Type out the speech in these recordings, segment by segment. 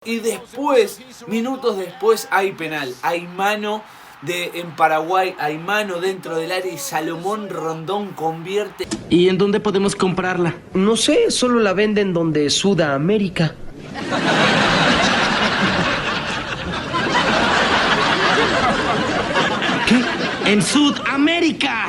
Y después, minutos después, hay penal, hay mano en Paraguay, hay mano dentro del área y Salomón Rondón convierte. ¿Y en dónde podemos comprarla? No sé, solo la venden donde Sudamérica. ¿Qué? ¡En Sudamérica!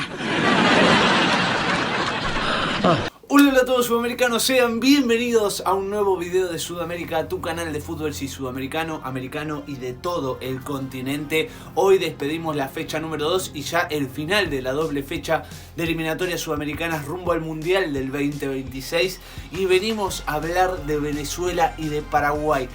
Hola a todos sudamericanos, sean bienvenidos a un nuevo video de Sudamérica, tu canal de fútbol sudamericano, americano y de todo el continente. Hoy despedimos la fecha número 2 y ya el final de la doble fecha de eliminatorias sudamericanas rumbo al Mundial del 2026. Y venimos a hablar de Venezuela y de Paraguay.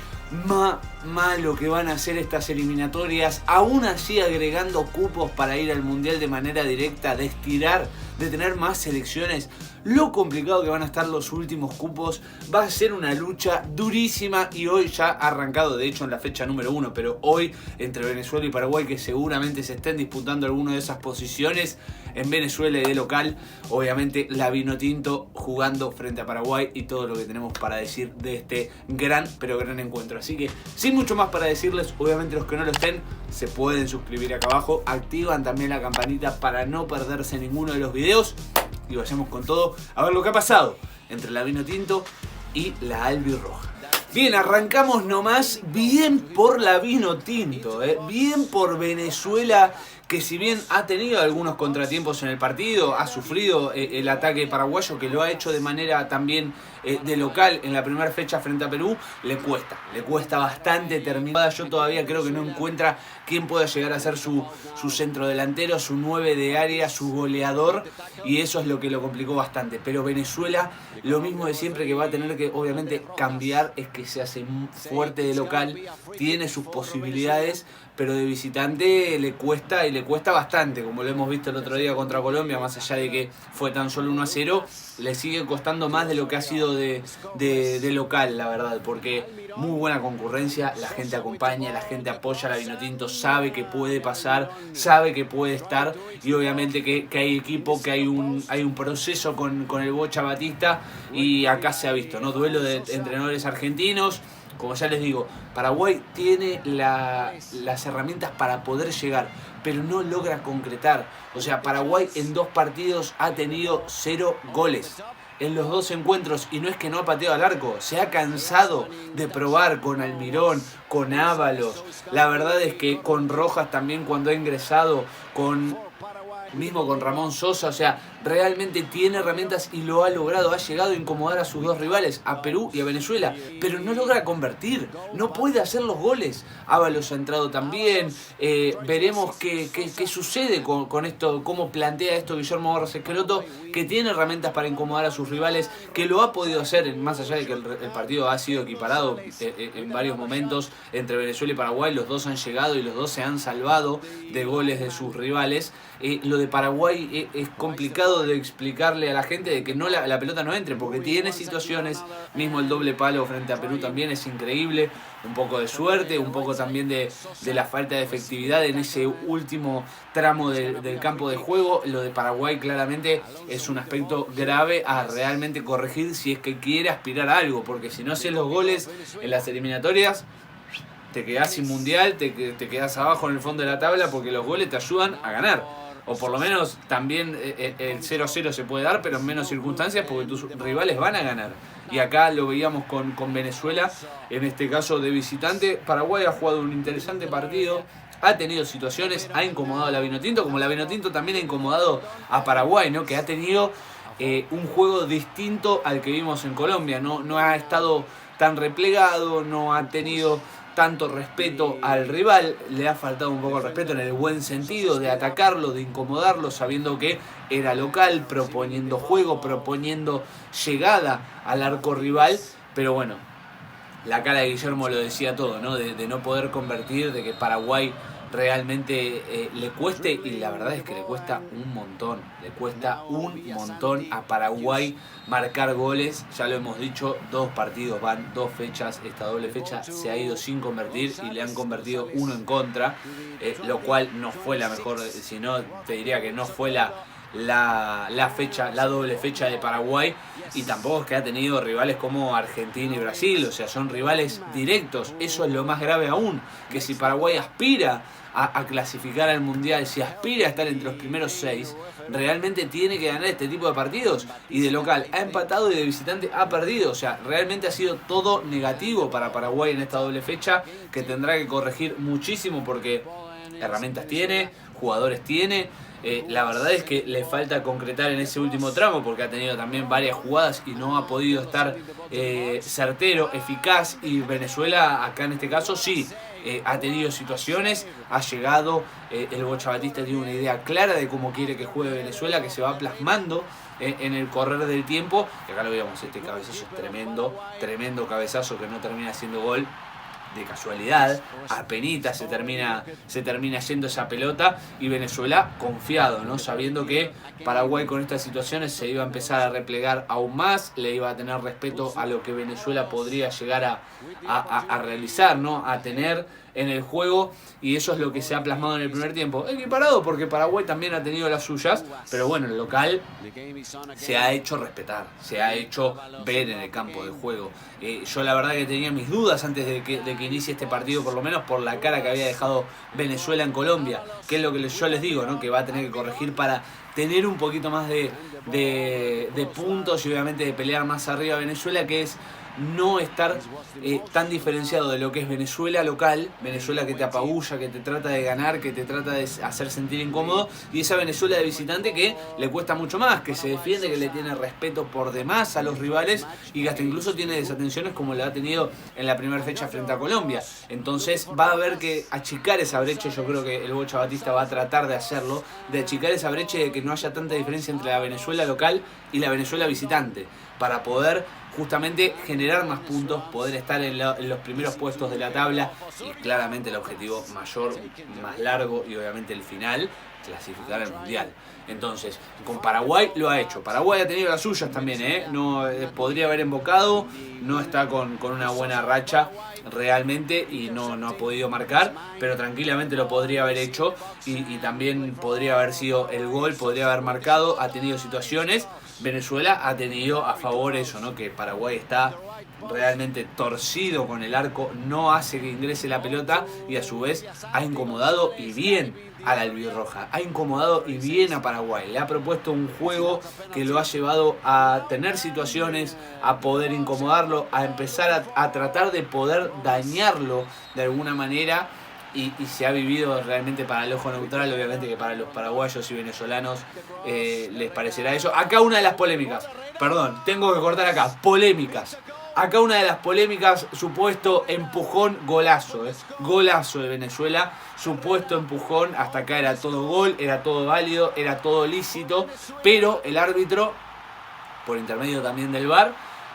Malo que van a hacer estas eliminatorias, aún así agregando cupos para ir al Mundial de manera directa, de estirar, de tener más selecciones. Lo complicado que van a estar los últimos cupos, va a ser una lucha durísima y hoy ya ha arrancado, de hecho en la fecha número 1, pero hoy entre Venezuela y Paraguay, que seguramente se estén disputando alguna de esas posiciones. En Venezuela y de local, obviamente la Vinotinto jugando frente a Paraguay y todo lo que tenemos para decir de este gran encuentro. Así que sin mucho más para decirles, obviamente los que no lo estén se pueden suscribir acá abajo, activan también la campanita para no perderse ninguno de los videos y vayamos con todo a ver lo que ha pasado entre la Vinotinto y la albirroja. Bien, arrancamos nomás bien por la Vinotinto, bien por Venezuela, que si bien ha tenido algunos contratiempos en el partido, ha sufrido el ataque paraguayo, que lo ha hecho de manera también de local en la primera fecha frente a Perú, le cuesta bastante terminar. Yo todavía creo que no encuentra quién pueda llegar a ser su centro delantero, su 9 de área, su goleador, y eso es lo que lo complicó bastante. Pero Venezuela, lo mismo de siempre, que va a tener que obviamente cambiar, es que se hace fuerte de local, tiene sus posibilidades, pero de visitante le cuesta, y le cuesta bastante, como lo hemos visto el otro día contra Colombia. Más allá de que fue tan solo 1-0, le sigue costando más de lo que ha sido de local, la verdad, porque muy buena concurrencia, la gente acompaña, la gente apoya a la Vinotinto, sabe que puede pasar, sabe que puede estar, y obviamente que hay equipo, que hay un proceso con el Bocha Batista, y acá se ha visto, ¿no? Duelo de entrenadores argentinos. Como ya les digo, Paraguay tiene las herramientas para poder llegar, pero no logra concretar. O sea, Paraguay en 2 partidos ha tenido 0 goles en los 2 encuentros, y no es que no ha pateado al arco, se ha cansado de probar con Almirón, con Ábalos. La verdad es que con Rojas también, cuando ha ingresado, mismo con Ramón Sosa, o sea, realmente tiene herramientas y lo ha logrado, ha llegado a incomodar a sus 2 rivales, a Perú y a Venezuela, pero no logra convertir, no puede hacer los goles. Ábalos ha entrado también, veremos qué sucede con esto, cómo plantea esto Guillermo Barros Esqueloto, que tiene herramientas para incomodar a sus rivales, que lo ha podido hacer, más allá de que el partido ha sido equiparado en varios momentos entre Venezuela y Paraguay. Los 2 han llegado y los 2 se han salvado de goles de sus rivales. Lo de Paraguay es complicado de explicarle a la gente, de que no la pelota no entre, porque tiene situaciones, mismo el doble palo frente a Perú también es increíble, un poco de suerte, un poco también de la falta de efectividad en ese último tramo del campo de juego. Lo de Paraguay claramente es un aspecto grave a realmente corregir si es que quiere aspirar a algo, porque si no haces los goles en las eliminatorias, te quedás sin mundial, te quedás abajo en el fondo de la tabla, porque los goles te ayudan a ganar. O por lo menos también el 0-0 se puede dar, pero en menos circunstancias, porque tus rivales van a ganar. Y acá lo veíamos con Venezuela, en este caso de visitante. Paraguay ha jugado un interesante partido, ha tenido situaciones, ha incomodado a la Vinotinto, como la Vinotinto también ha incomodado a Paraguay, ¿no? Que ha tenido un juego distinto al que vimos en Colombia. No ha estado tan replegado, no ha tenido tanto respeto al rival, le ha faltado un poco el respeto en el buen sentido de atacarlo, de incomodarlo, sabiendo que era local, proponiendo juego, proponiendo llegada al arco rival. Pero bueno, la cara de Guillermo lo decía todo, ¿no? De no poder convertir, de que Paraguay realmente le cueste, y la verdad es que le cuesta un montón a Paraguay marcar goles. Ya lo hemos dicho, 2 partidos van, 2 fechas, esta doble fecha se ha ido sin convertir y le han convertido 1 en contra, lo cual no fue la mejor, si no te diría que no fue la doble fecha de Paraguay, y tampoco es que ha tenido rivales como Argentina y Brasil, o sea, son rivales directos. Eso es lo más grave aún, que si Paraguay aspira a clasificar al Mundial, si aspira a estar entre los primeros 6, realmente tiene que ganar este tipo de partidos, y de local ha empatado y de visitante ha perdido. O sea, realmente ha sido todo negativo para Paraguay en esta doble fecha, que tendrá que corregir muchísimo porque herramientas tiene, jugadores tiene. La verdad es que le falta concretar en ese último tramo, porque ha tenido también varias jugadas y no ha podido estar certero, eficaz. Y Venezuela, acá en este caso, sí, ha tenido situaciones, ha llegado, el Bocha Batista tiene una idea clara de cómo quiere que juegue Venezuela, que se va plasmando en el correr del tiempo. Y acá lo veíamos, este cabezazo es tremendo cabezazo que no termina siendo gol. De casualidad, apenita se termina yendo esa pelota, y Venezuela confiado, ¿no? Sabiendo que Paraguay con estas situaciones se iba a empezar a replegar aún más, le iba a tener respeto a lo que Venezuela podría llegar a realizar, ¿no? A tener en el juego, y eso es lo que se ha plasmado en el primer tiempo. Equiparado porque Paraguay también ha tenido las suyas, pero bueno, el local se ha hecho respetar, se ha hecho ver en el campo de juego. Yo la verdad que tenía mis dudas antes de que inicie este partido, por lo menos por la cara que había dejado Venezuela en Colombia, que es lo que yo les digo, ¿no? Que va a tener que corregir para tener un poquito más de puntos y obviamente de pelear más arriba a Venezuela, que es no estar tan diferenciado de lo que es Venezuela local, Venezuela que te apabulla, que te trata de ganar, que te trata de hacer sentir incómodo, y esa Venezuela de visitante que le cuesta mucho más, que se defiende, que le tiene respeto por demás a los rivales, y que hasta incluso tiene desatenciones como la ha tenido en la primera fecha frente a Colombia. Entonces va a haber que achicar esa brecha. Yo creo que el Bocha Batista va a tratar de hacerlo, de achicar esa brecha y de que no haya tanta diferencia entre la Venezuela local y la Venezuela visitante, para poder justamente generar más puntos, poder estar en los primeros puestos de la tabla, y claramente el objetivo mayor, más largo, y obviamente el final, clasificar al Mundial. Entonces, con Paraguay lo ha hecho. Paraguay ha tenido las suyas también, no podría haber embocado, no está con una buena racha realmente, y no ha podido marcar, pero tranquilamente lo podría haber hecho, y también podría haber sido el gol, podría haber marcado, ha tenido situaciones. Venezuela ha tenido a favor eso, ¿no? Que Paraguay está realmente torcido con el arco, no hace que ingrese la pelota, y a su vez ha incomodado y bien a la albirroja, ha incomodado y bien a Paraguay, le ha propuesto un juego que lo ha llevado a tener situaciones, a poder incomodarlo, a empezar a tratar de poder dañarlo de alguna manera. Y se ha vivido realmente para el ojo neutral, obviamente que para los paraguayos y venezolanos les parecerá eso. Acá una de las polémicas, perdón, tengo que cortar acá, polémicas. Acá una de las polémicas, supuesto empujón, golazo, golazo de Venezuela, supuesto empujón, hasta acá era todo gol, era todo válido, era todo lícito, pero el árbitro, por intermedio también del VAR,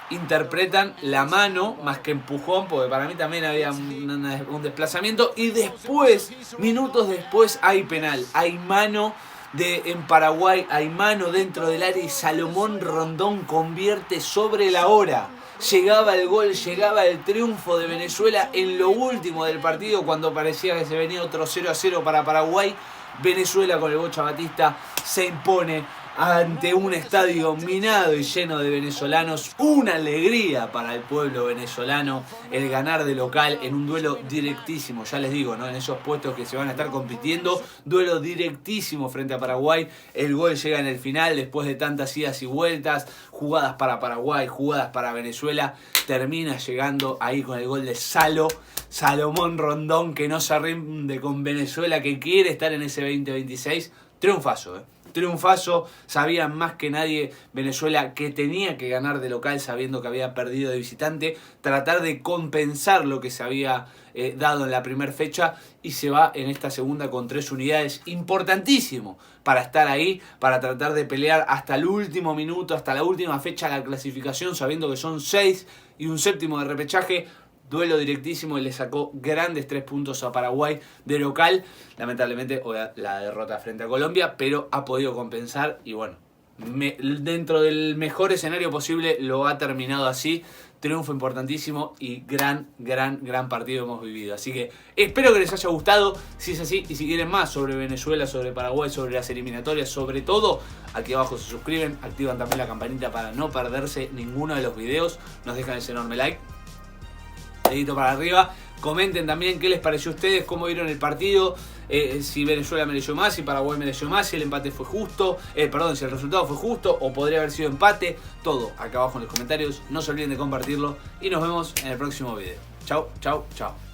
interpretan la mano más que empujón, porque para mí también había un desplazamiento, y después, minutos después, hay penal, hay mano en Paraguay, hay mano dentro del área, y Salomón Rondón convierte sobre la hora. Llegaba el gol, llegaba el triunfo de Venezuela en lo último del partido, cuando parecía que se venía otro 0-0 para Paraguay. Venezuela con el Bocha Batista se impone ante un estadio minado y lleno de venezolanos. Una alegría para el pueblo venezolano el ganar de local en un duelo directísimo, ya les digo, ¿no? En esos puestos que se van a estar compitiendo, duelo directísimo frente a Paraguay. El gol llega en el final después de tantas idas y vueltas, jugadas para Paraguay, jugadas para Venezuela, termina llegando ahí con el gol de Salomón Rondón, que no se rinde con Venezuela, que quiere estar en ese 2026. Triunfazo, triunfazo. Sabían más que nadie Venezuela que tenía que ganar de local, sabiendo que había perdido de visitante, tratar de compensar lo que se había dado en la primera fecha, y se va en esta segunda con 3 unidades, importantísimo para estar ahí, para tratar de pelear hasta el último minuto, hasta la última fecha de la clasificación, sabiendo que son 6 y un séptimo de repechaje. Duelo directísimo, y le sacó grandes 3 puntos a Paraguay de local. Lamentablemente la derrota frente a Colombia, pero ha podido compensar, y bueno, dentro del mejor escenario posible lo ha terminado así, triunfo importantísimo y gran partido hemos vivido. Así que espero que les haya gustado. Si es así y si quieren más sobre Venezuela, sobre Paraguay, sobre las eliminatorias, sobre todo, aquí abajo se suscriben, activan también la campanita para no perderse ninguno de los videos. Nos dejan ese enorme like, dedito para arriba. Comenten también qué les pareció a ustedes, cómo vieron el partido, si Venezuela mereció más, si Paraguay mereció más, si el empate fue justo, si el resultado fue justo o podría haber sido empate. Todo acá abajo en los comentarios. No se olviden de compartirlo y nos vemos en el próximo video. Chau, chau, chau.